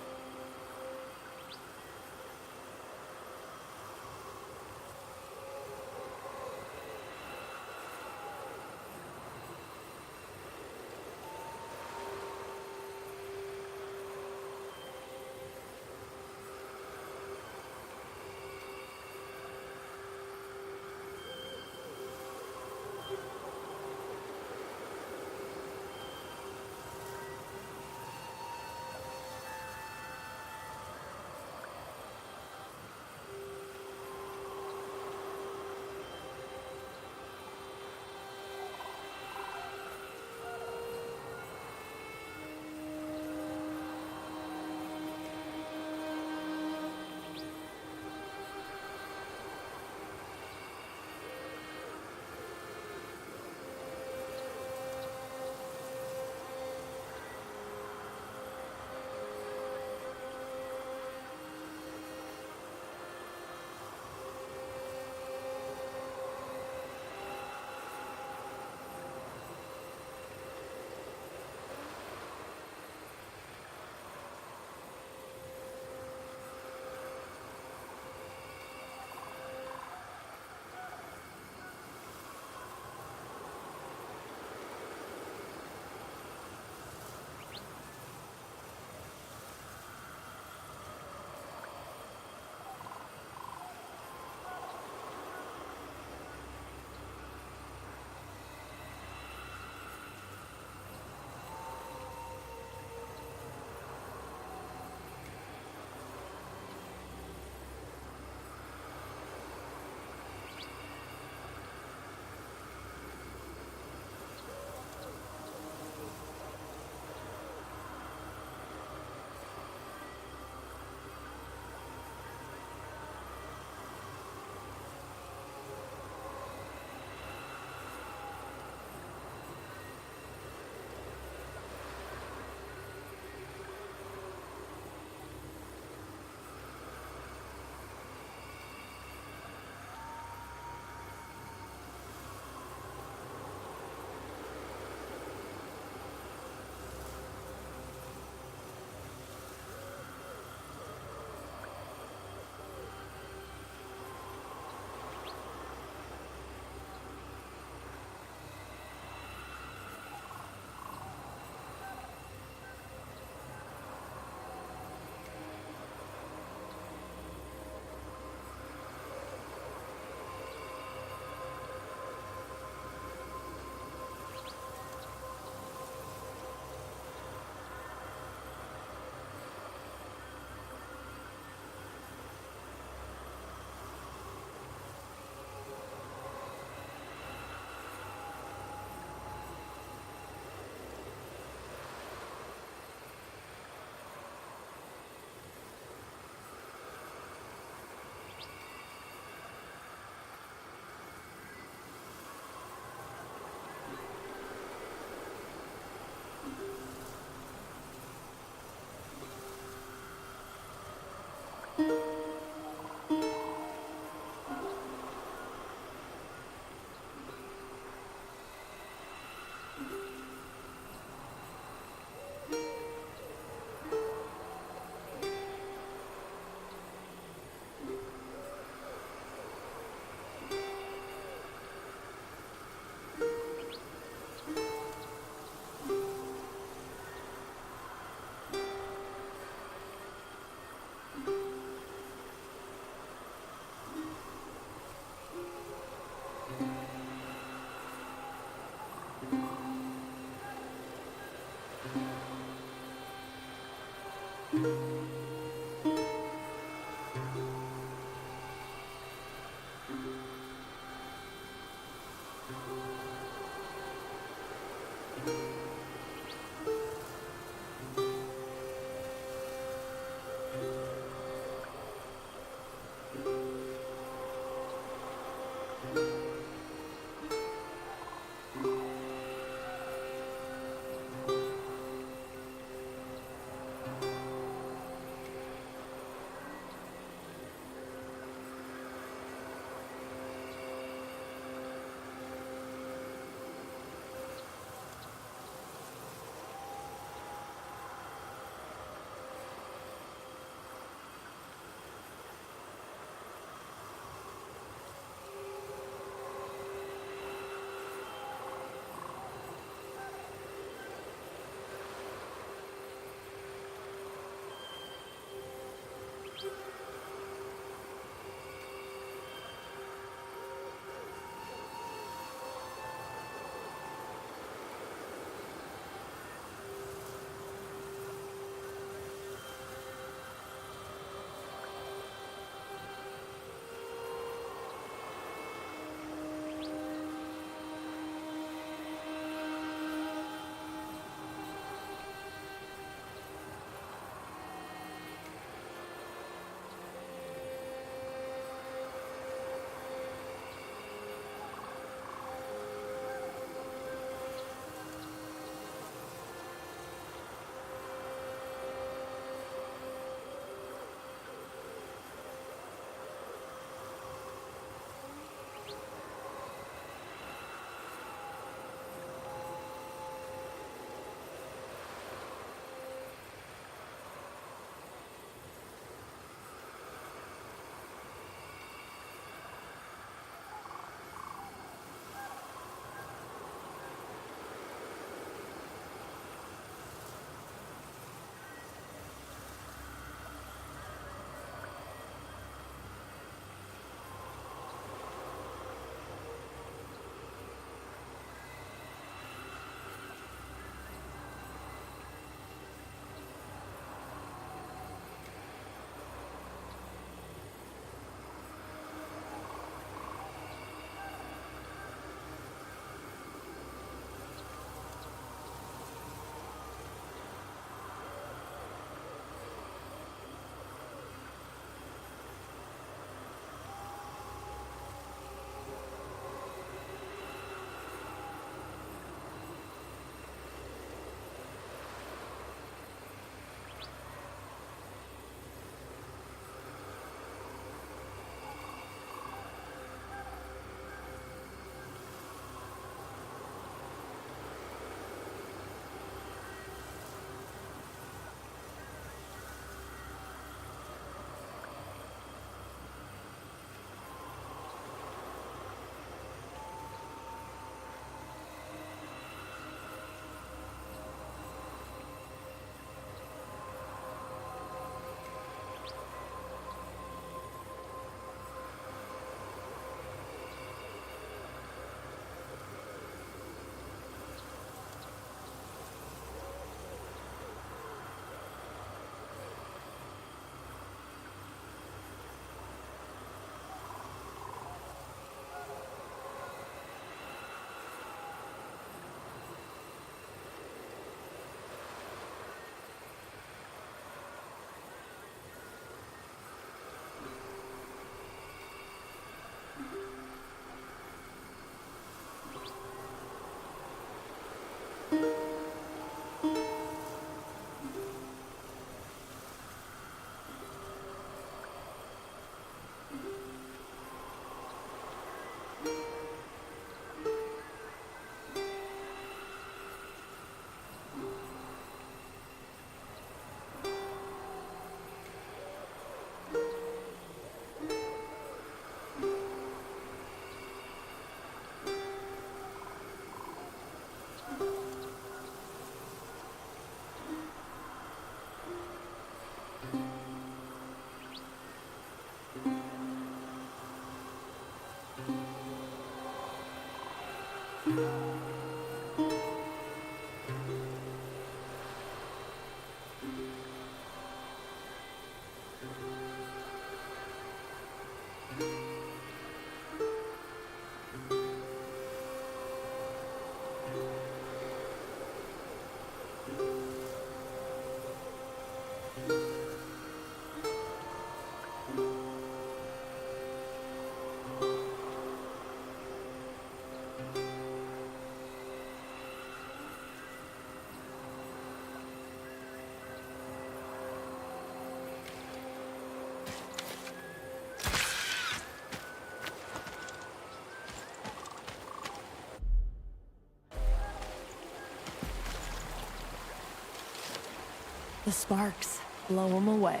B: the sparks. Blow them away.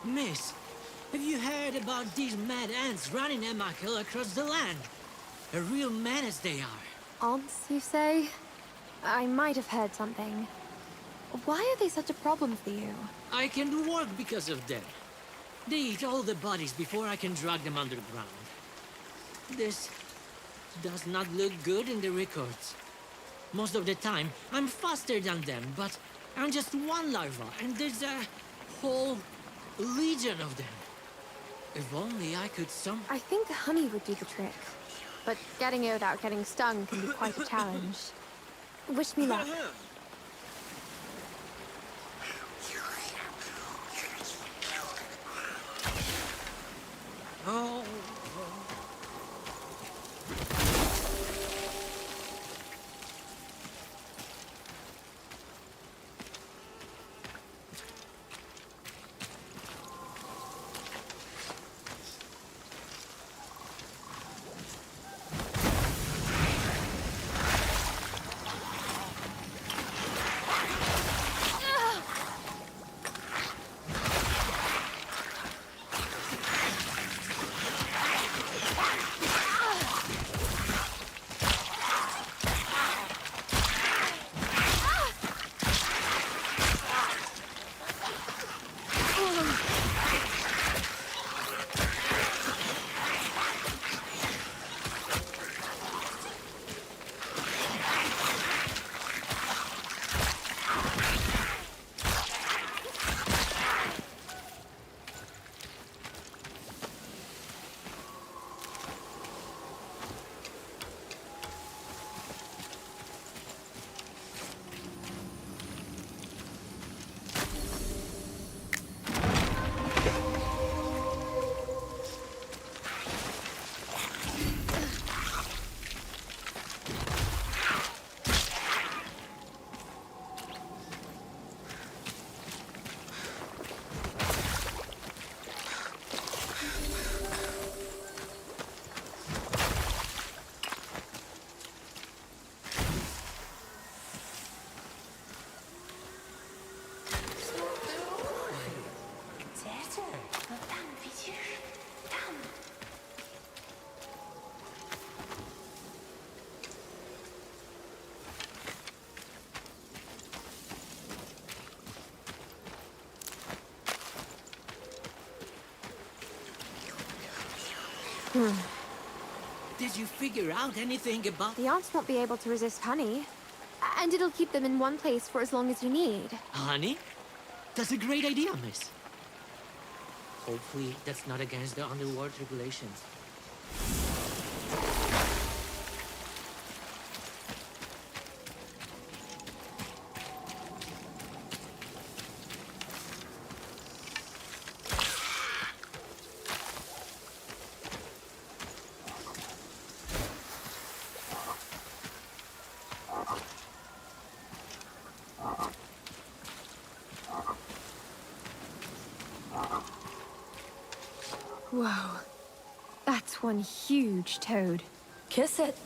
N: Miss, have you heard about these mad ants running amok across the land? A real menace they are.
O: Ants, you say? I might have heard something. Why are they such a problem for you?
N: I can do work because of them. They eat all the bodies before I can drag them underground. This does not look good in the records. Most of the time, I'm faster than them, but I'm just one larva, and there's a whole legion of them. If only I could
O: I think honey would do the trick. But getting it without getting stung can be quite a challenge. Wish me luck.
N: Oh. Did you figure out anything about...
O: The ants won't be able to resist honey. And it'll keep them in one place for as long as you need.
N: Honey? That's a great idea, miss. Hopefully, that's not against the underworld regulations.
O: Whoa. That's one huge toad.
B: Kiss it.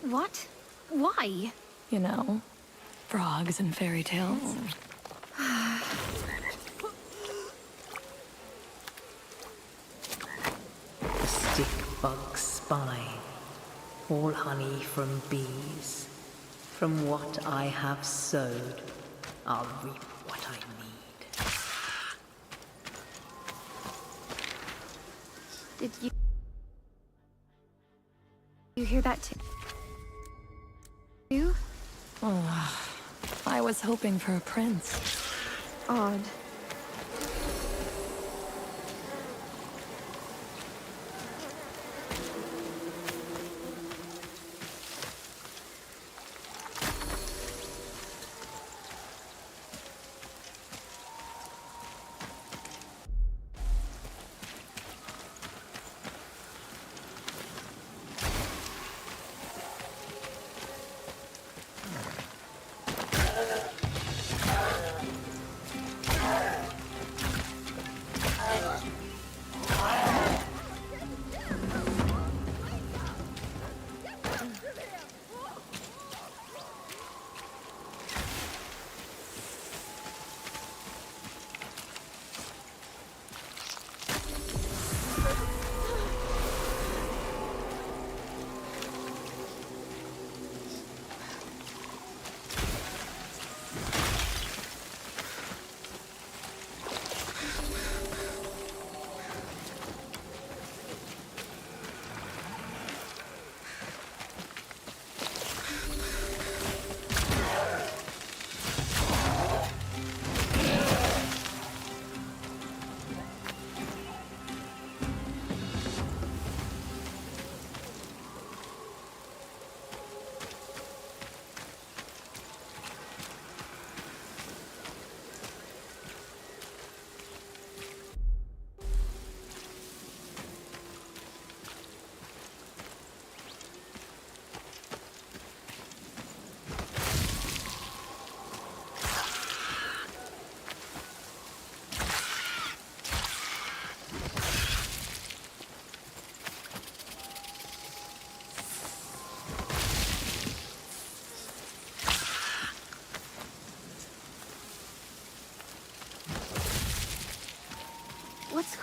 O: What? Why?
B: You know, frogs and fairy tales.
S: The stick bug's spine, all honey from bees. From what I have sowed, I'll reap what I need.
O: Did you hear that too?
B: Oh, I was hoping for a prince.
O: Odd.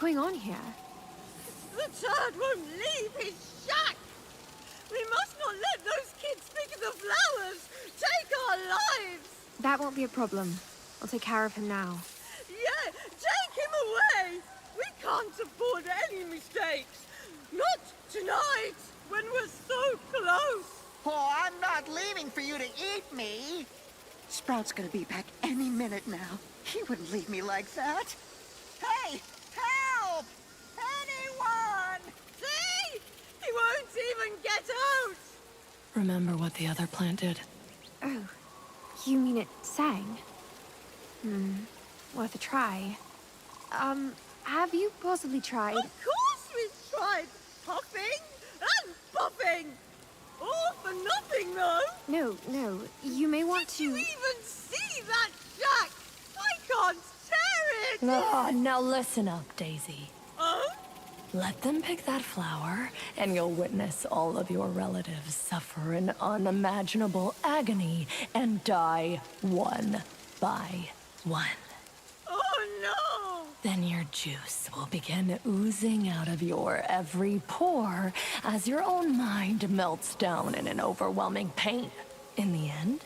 O: going on here?
H: The turd won't leave his shack! We must not let those kids pick the flowers! Take our lives!
O: That won't be a problem. I'll take care of him now.
H: Yeah, take him away! We can't afford any mistakes! Not tonight, when we're so close!
L: Oh, I'm not leaving for you to eat me! Sprout's gonna be back any minute now. He wouldn't leave me like that. Hey! Help! Anyone!
H: See? He won't even get out!
B: Remember what the other plant did?
O: Oh, you mean it sang? Worth a try. Have you possibly tried?
H: Of course we've tried! Puffing and puffing! All for nothing, though!
O: No, you may want to...
H: Did you even see that shack? I can't tear it!
B: Now listen up, Daisy.
H: Oh?
B: Let them pick that flower, and you'll witness all of your relatives suffer an unimaginable agony and die one by one.
H: Oh, no!
B: Then your juice will begin oozing out of your every pore as your own mind melts down in an overwhelming pain. In the end,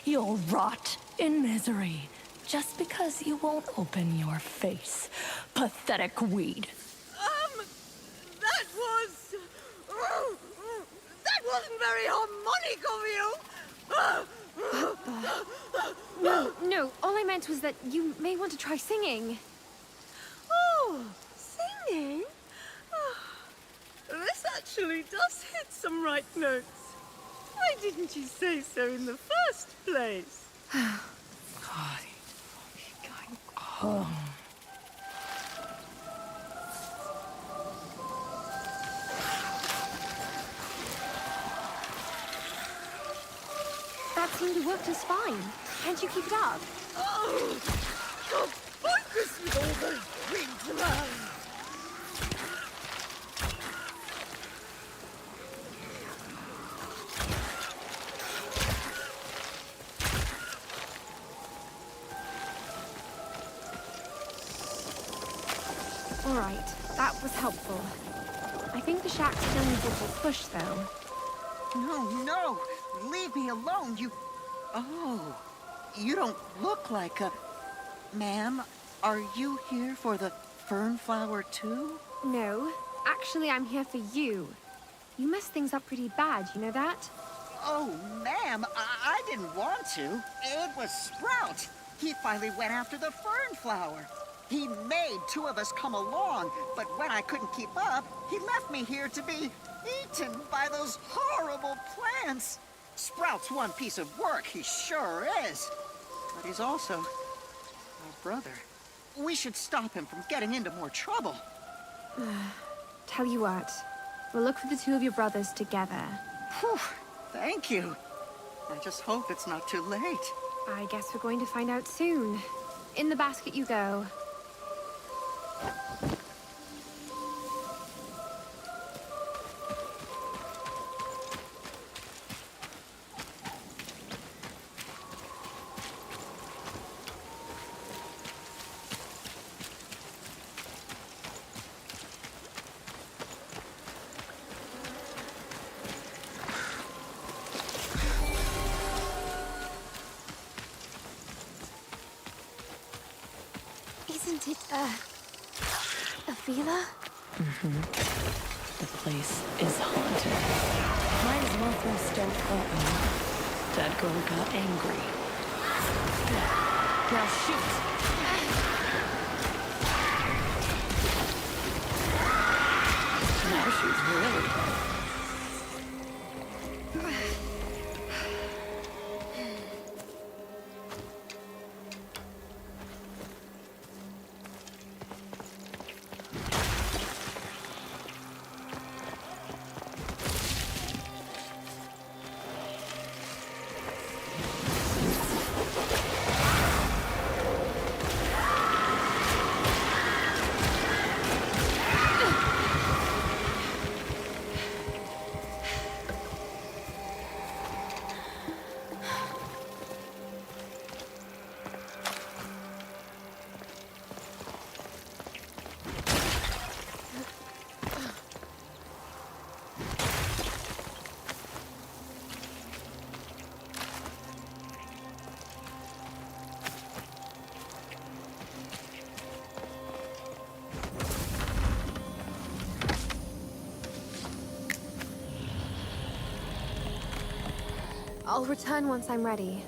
B: you'll rot in misery just because you won't open your face. Pathetic weed.
H: That wasn't very harmonic of you!
O: No, all I meant was that you may want to try singing.
H: Oh, singing? This actually does hit some right notes. Why didn't you say so in the first place?
O: That seemed to work just fine. Can't you keep it up?
H: Oh, can't focus with all those wigs around.
O: All right, that was helpful. I think the shack still needs a little push, though.
L: No, leave me alone, you... Oh, you don't look like a... Ma'am, are you here for the fern flower too?
O: No, actually I'm here for you. You messed things up pretty bad, you know that?
L: Oh, ma'am, I didn't want to. It was Sprout. He finally went after the fern flower. He made two of us come along, but when I couldn't keep up, he left me here to be eaten by those horrible plants. Sprout's one piece of work, he sure is. But he's also our brother. We should stop him from getting into more trouble.
O: Tell you what, we'll look for the two of your brothers together.
L: Whew, thank you. I just hope it's not too late.
O: I guess we're going to find out soon. In the basket you go. Isn't it, a villa?
B: The place is haunted. Might as well throw stuff at me. That girl got angry. Now shoot! Now she's really...
O: I'll return once I'm ready.